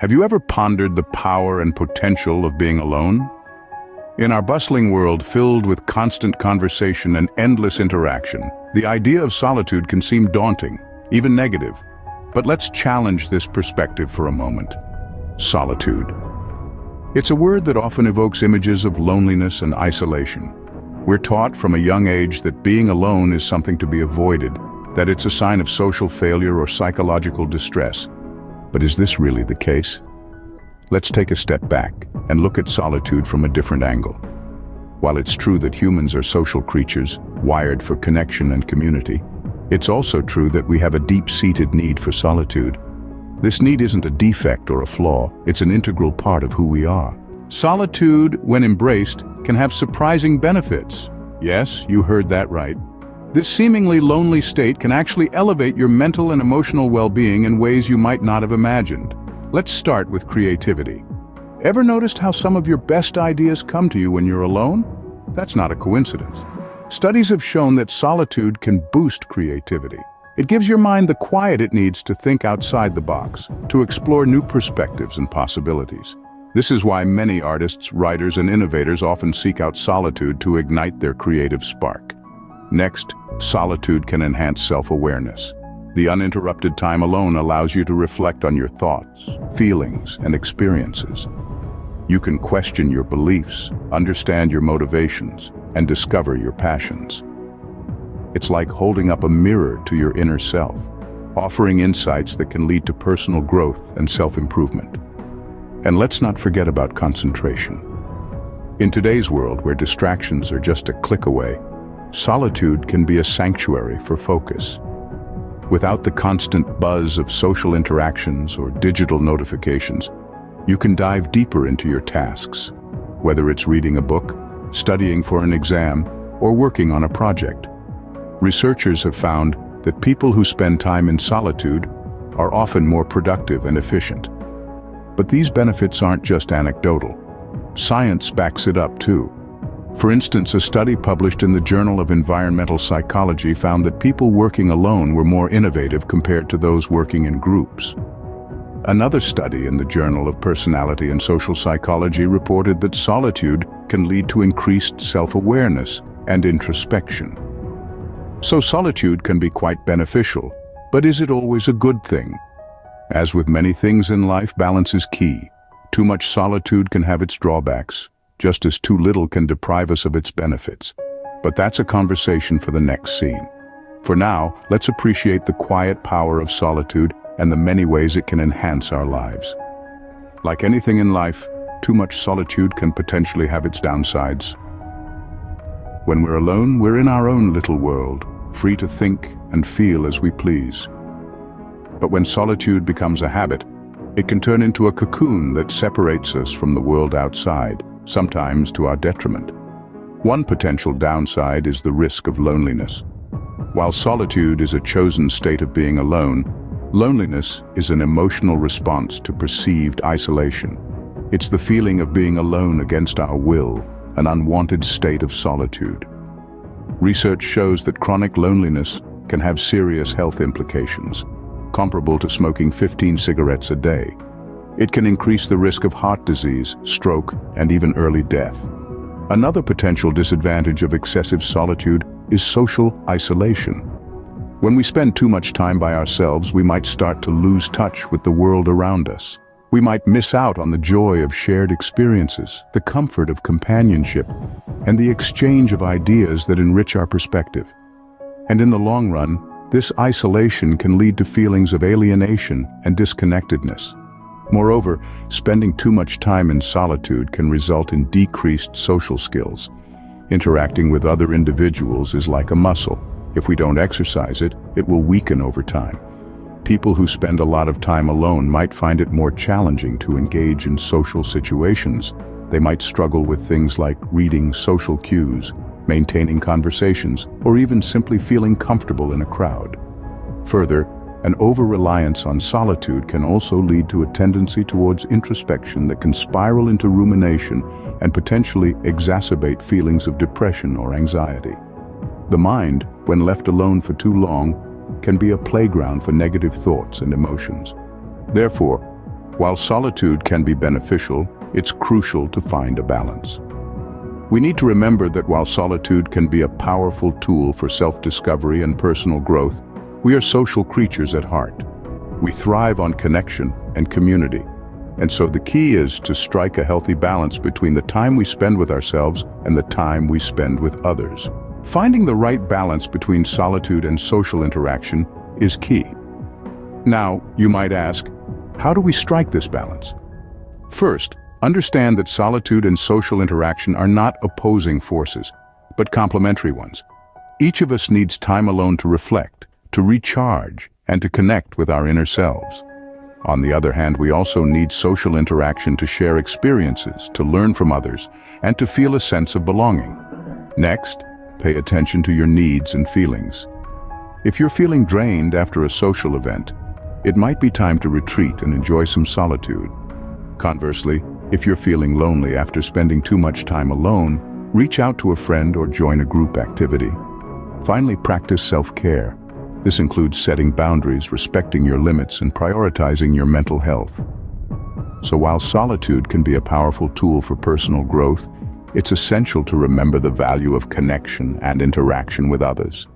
Have you ever pondered the power and potential of being alone? In our bustling world filled with constant conversation and endless interaction, the idea of solitude can seem daunting, even negative. But let's challenge this perspective for a moment. Solitude. It's a word that often evokes images of loneliness and isolation. We're taught from a young age that being alone is something to be avoided, that it's a sign of social failure or psychological distress. But is this really the case? Let's take a step back and look at solitude from a different angle. While it's true that humans are social creatures, wired for connection and community, it's also true that we have a deep-seated need for solitude. This need isn't a defect or a flaw, it's an integral part of who we are. Solitude, when embraced, can have surprising benefits. Yes, you heard that right. This seemingly lonely state can actually elevate your mental and emotional well-being in ways you might not have imagined. Let's start with creativity. Ever noticed how some of your best ideas come to you when you're alone? That's not a coincidence. Studies have shown that solitude can boost creativity. It gives your mind the quiet it needs to think outside the box, to explore new perspectives and possibilities. This is why many artists, writers, and innovators often seek out solitude to ignite their creative spark. Next, solitude can enhance self-awareness. The uninterrupted time alone allows you to reflect on your thoughts, feelings, and experiences. You can question your beliefs, understand your motivations, and discover your passions. It's like holding up a mirror to your inner self, offering insights that can lead to personal growth and self-improvement. And let's not forget about concentration. In today's world, where distractions are just a click away, solitude can be a sanctuary for focus. Without the constant buzz of social interactions or digital notifications, you can dive deeper into your tasks, whether it's reading a book, studying for an exam, or working on a project. Researchers have found that people who spend time in solitude are often more productive and efficient. But these benefits aren't just anecdotal. Science backs it up too. For instance, a study published in the Journal of Environmental Psychology found that people working alone were more innovative compared to those working in groups. Another study in the Journal of Personality and Social Psychology reported that solitude can lead to increased self-awareness and introspection. So solitude can be quite beneficial, but is it always a good thing? As with many things in life, balance is key. Too much solitude can have its drawbacks, just as too little can deprive us of its benefits. But that's a conversation for the next scene. For now, let's appreciate the quiet power of solitude and the many ways it can enhance our lives. Like anything in life, too much solitude can potentially have its downsides. When we're alone, we're in our own little world, free to think and feel as we please. But when solitude becomes a habit, it can turn into a cocoon that separates us from the world outside, sometimes to our detriment. One potential downside is the risk of loneliness. While solitude is a chosen state of being alone, loneliness is an emotional response to perceived isolation. It's the feeling of being alone against our will, an unwanted state of solitude. Research shows that chronic loneliness can have serious health implications, comparable to smoking 15 cigarettes a day. It can increase the risk of heart disease, stroke, and even early death. Another potential disadvantage of excessive solitude is social isolation. When we spend too much time by ourselves, we might start to lose touch with the world around us. We might miss out on the joy of shared experiences, the comfort of companionship, and the exchange of ideas that enrich our perspective. And in the long run, this isolation can lead to feelings of alienation and disconnectedness. Moreover, spending too much time in solitude can result in decreased social skills. Interacting with other individuals is like a muscle. If we don't exercise it, it will weaken over time. People who spend a lot of time alone might find it more challenging to engage in social situations. They might struggle with things like reading social cues, maintaining conversations, or even simply feeling comfortable in a crowd. Further, an over-reliance on solitude can also lead to a tendency towards introspection that can spiral into rumination and potentially exacerbate feelings of depression or anxiety. The mind, when left alone for too long, can be a playground for negative thoughts and emotions. Therefore, While solitude can be beneficial, it's crucial to find a balance. We need to remember that while solitude can be a powerful tool for self-discovery and personal growth, we are social creatures at heart. We thrive on connection and community. And so the key is to strike a healthy balance between the time we spend with ourselves and the time we spend with others. Finding the right balance between solitude and social interaction is key. Now, you might ask, how do we strike this balance? First, understand that solitude and social interaction are not opposing forces, but complementary ones. Each of us needs time alone to reflect, to recharge, and to connect with our inner selves. On the other hand, we also need social interaction to share experiences, to learn from others, and to feel a sense of belonging. Next, pay attention to your needs and feelings. If you're feeling drained after a social event, it might be time to retreat and enjoy some solitude. Conversely, if you're feeling lonely after spending too much time alone, reach out to a friend or join a group activity. Finally, practice self-care. This includes setting boundaries, respecting your limits, and prioritizing your mental health. So while solitude can be a powerful tool for personal growth, it's essential to remember the value of connection and interaction with others.